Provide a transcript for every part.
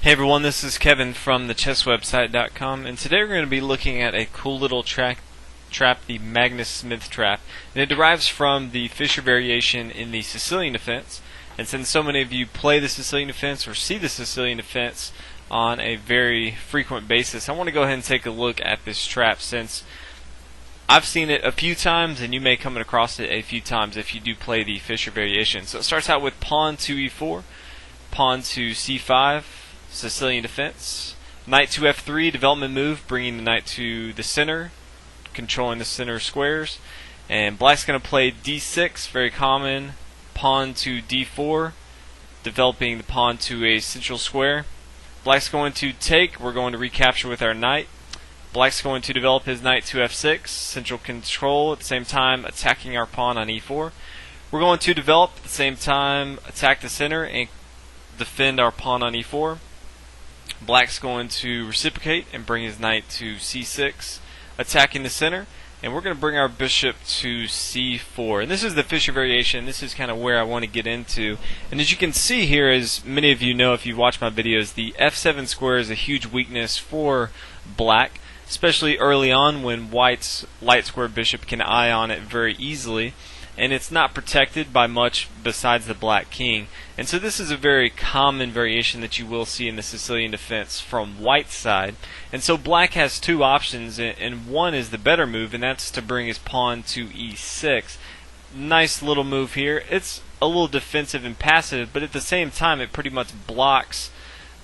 Hey everyone, this is Kevin from thechesswebsite.com, and today we're going to be looking at a cool little trap, the Magnus Smith trap. And it derives from the Fischer variation in the Sicilian defense. And since so many of you play the Sicilian defense or see the Sicilian defense on a very frequent basis, I want to go ahead and take a look at this trap, since I've seen it a few times and you may come across it a few times if you do play the Fischer variation. So it starts out with pawn to e4, pawn to c5, Sicilian defense, knight to f3, development move, bringing the knight to the center, controlling the center squares. And black's going to play d6, very common, pawn to d4, developing the pawn to a central square. Black's going to take, we're going to recapture with our knight. Black's going to develop his knight to f6, central control, at the same time attacking our pawn on e4. We're going to develop, at the same time, attack the center and defend our pawn on e4. Black's going to reciprocate and bring his knight to c6, attacking the center, and we're going to bring our bishop to c4. And this is the Fischer variation. This is kind of where I want to get into. And as you can see here, as many of you know if you've watched my videos, the f7 square is a huge weakness for black, especially early on when white's light square bishop can eye on it very easily, and it's not protected by much besides the black king. And so this is a very common variation that you will see in the Sicilian defense from white's side. And so black has two options, and one is the better move, and that's to bring his pawn to e6. Nice little move here. It's a little defensive and passive, but at the same time it pretty much blocks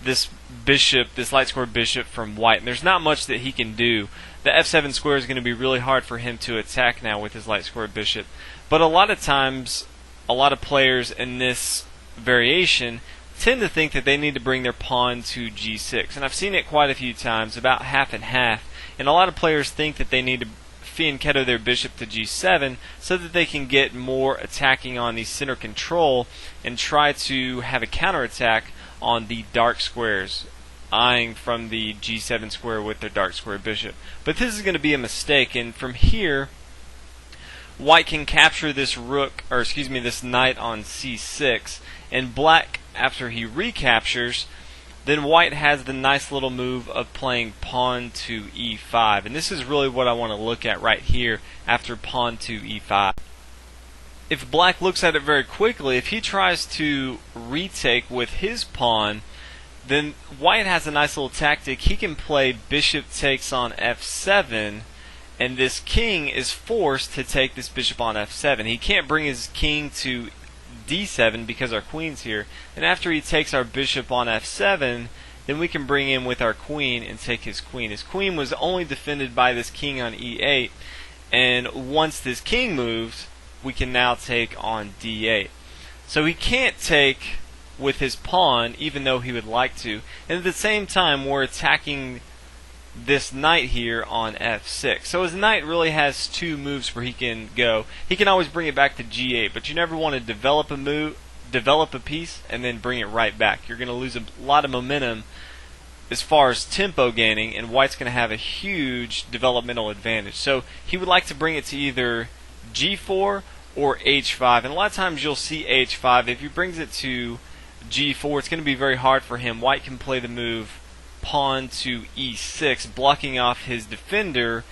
this bishop, this light square bishop, from white, and there's not much that he can do. The f7 square is going to be really hard for him to attack now with his light square bishop. But a lot of times, a lot of players in this variation tend to think that they need to bring their pawn to g6, and I've seen it quite a few times, about half and half. And a lot of players think that they need to fianchetto their bishop to g7 so that they can get more attacking on the center control and try to have a counterattack on the dark squares, eyeing from the g7 square with their dark square bishop. But this is going to be a mistake, and from here white can capture this this knight on c6, and black, after he recaptures, then white has the nice little move of playing pawn to e5, and this is really what I want to look at right here after pawn to e5. If black looks at it very quickly, if he tries to retake with his pawn, then white has a nice little tactic. He can play bishop takes on f7, and this king is forced to take this bishop on f7. He can't bring his king to d7 because our queen's here. And after he takes our bishop on f7, then we can bring in with our queen and take his queen. His queen was only defended by this king on e8, and once this king moves, we can now take on d8. So he can't take with his pawn, even though he would like to. And at the same time, we're attacking this knight here on f6. So his knight really has two moves where he can go. He can always bring it back to g8, but you never want to develop a piece and then bring it right back. You're going to lose a lot of momentum as far as tempo gaining, and white's going to have a huge developmental advantage. So he would like to bring it to either g4 or h5, and a lot of times you'll see h5. If he brings it to g4, it's going to be very hard for him. White can play the move pawn to e6, blocking off his defender,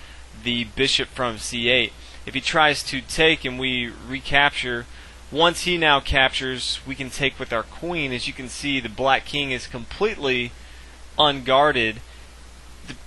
the bishop from c8. If he tries to take and we recapture, once he now captures, we can take with our queen. As you can see, the black king is completely unguarded. It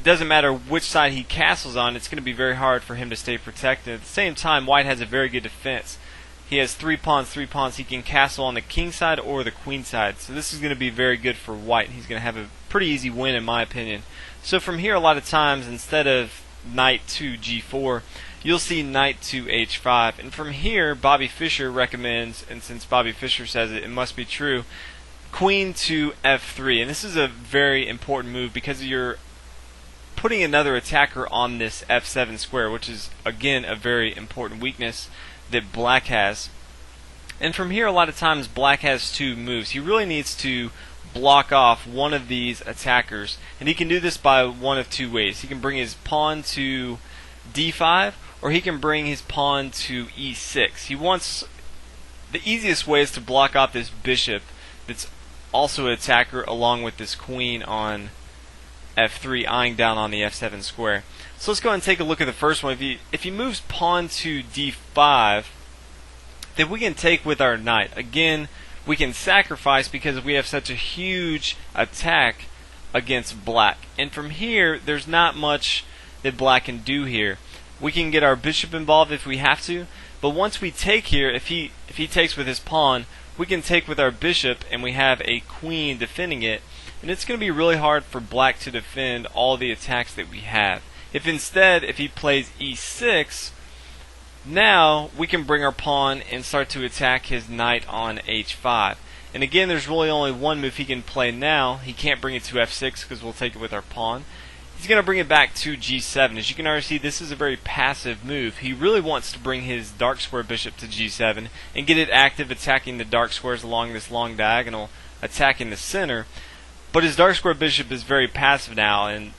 doesn't matter which side he castles on, it's going to be very hard for him to stay protected. At the same time, white has a very good defense. He has three pawns. He can castle on the king side or the queen side. So this is going to be very good for white. He's going to have a pretty easy win, in my opinion. So from here, a lot of times, instead of knight to g4, you'll see knight to h5. And from here, Bobby Fischer recommends, and since Bobby Fischer says it, it must be true, queen to f3. And this is a very important move because you're putting another attacker on this f7 square, which is, again, a very important weakness that black has. And from here, a lot of times black has two moves. He really needs to block off one of these attackers, and he can do this by one of two ways. He can bring his pawn to d5, or he can bring his pawn to e6. The easiest way is to block off this bishop that's also an attacker along with this queen on f3, eyeing down on the f7 square. So let's go ahead and take a look at the first one. If he moves pawn to d5, then we can take with our knight. Again, we can sacrifice because we have such a huge attack against black. And from here, there's not much that black can do here. We can get our bishop involved if we have to, but once we take here, if he takes with his pawn, we can take with our bishop and we have a queen defending it, and it's going to be really hard for black to defend all the attacks that we have. If instead, if he plays e6, now we can bring our pawn and start to attack his knight on h5. And again, there's really only one move he can play now. He can't bring it to f6 because we'll take it with our pawn. He's going to bring it back to g7. As you can already see, this is a very passive move. He really wants to bring his dark square bishop to g7 and get it active, attacking the dark squares along this long diagonal, attacking the center. But his dark square bishop is very passive now, and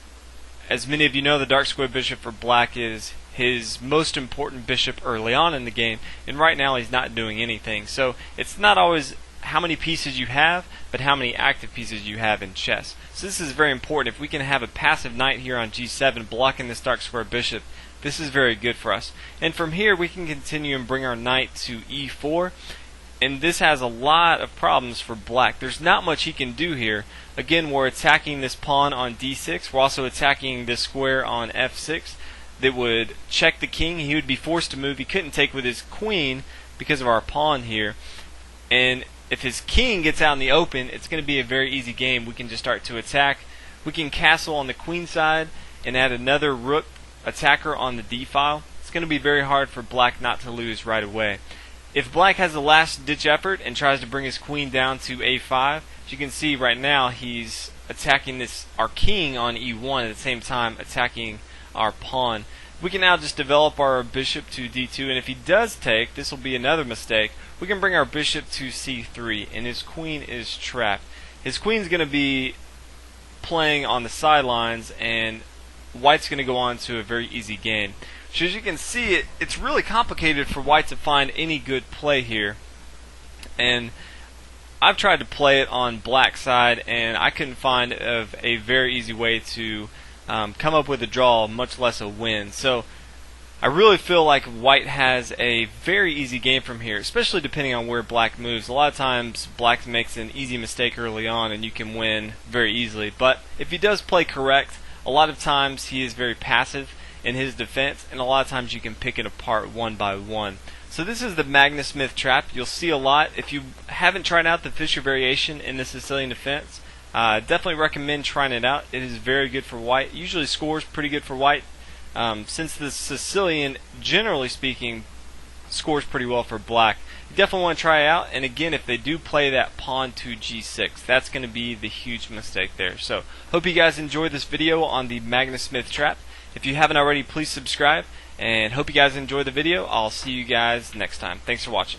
as many of you know, the dark square bishop for black is his most important bishop early on in the game, and right now he's not doing anything. So it's not always how many pieces you have, but how many active pieces you have in chess. So this is very important. If we can have a passive knight here on g7 blocking this dark square bishop, this is very good for us. And from here we can continue and bring our knight to e4, and this has a lot of problems for black. There's not much he can do here. Again, we're attacking this pawn on d6. We're also attacking this square on f6 that would check the king. He would be forced to move. He couldn't take with his queen because of our pawn here. And if his king gets out in the open, it's going to be a very easy game. We can just start to attack. We can castle on the queen side and add another rook attacker on the d file. It's going to be very hard for black not to lose right away. If black has a last ditch effort and tries to bring his queen down to a5, as you can see right now, he's attacking our king on e1 at the same time attacking our pawn. We can now just develop our bishop to d2, and if he does take, this will be another mistake, we can bring our bishop to c3, and his queen is trapped. His queen's going to be playing on the sidelines, and white's going to go on to a very easy game. So as you can see, it's really complicated for white to find any good play here. And I've tried to play it on black side, and I couldn't find a very easy way to come up with a draw, much less a win. So I really feel like white has a very easy game from here, especially depending on where black moves. A lot of times black makes an easy mistake early on and you can win very easily. But if he does play correct, a lot of times he is very passive in his defense, and a lot of times you can pick it apart one by one. So this is the Magnus Smith trap. You'll see a lot. If you haven't tried out the Fischer variation in the Sicilian defense, definitely recommend trying it out. It is very good for white. It usually scores pretty good for white. Since the Sicilian, generally speaking, scores pretty well for black. You definitely want to try it out. And again, if they do play that pawn to g6, that's going to be the huge mistake there. So hope you guys enjoyed this video on the Magnus Smith trap. If you haven't already, please subscribe, and hope you guys enjoy the video. I'll see you guys next time. Thanks for watching.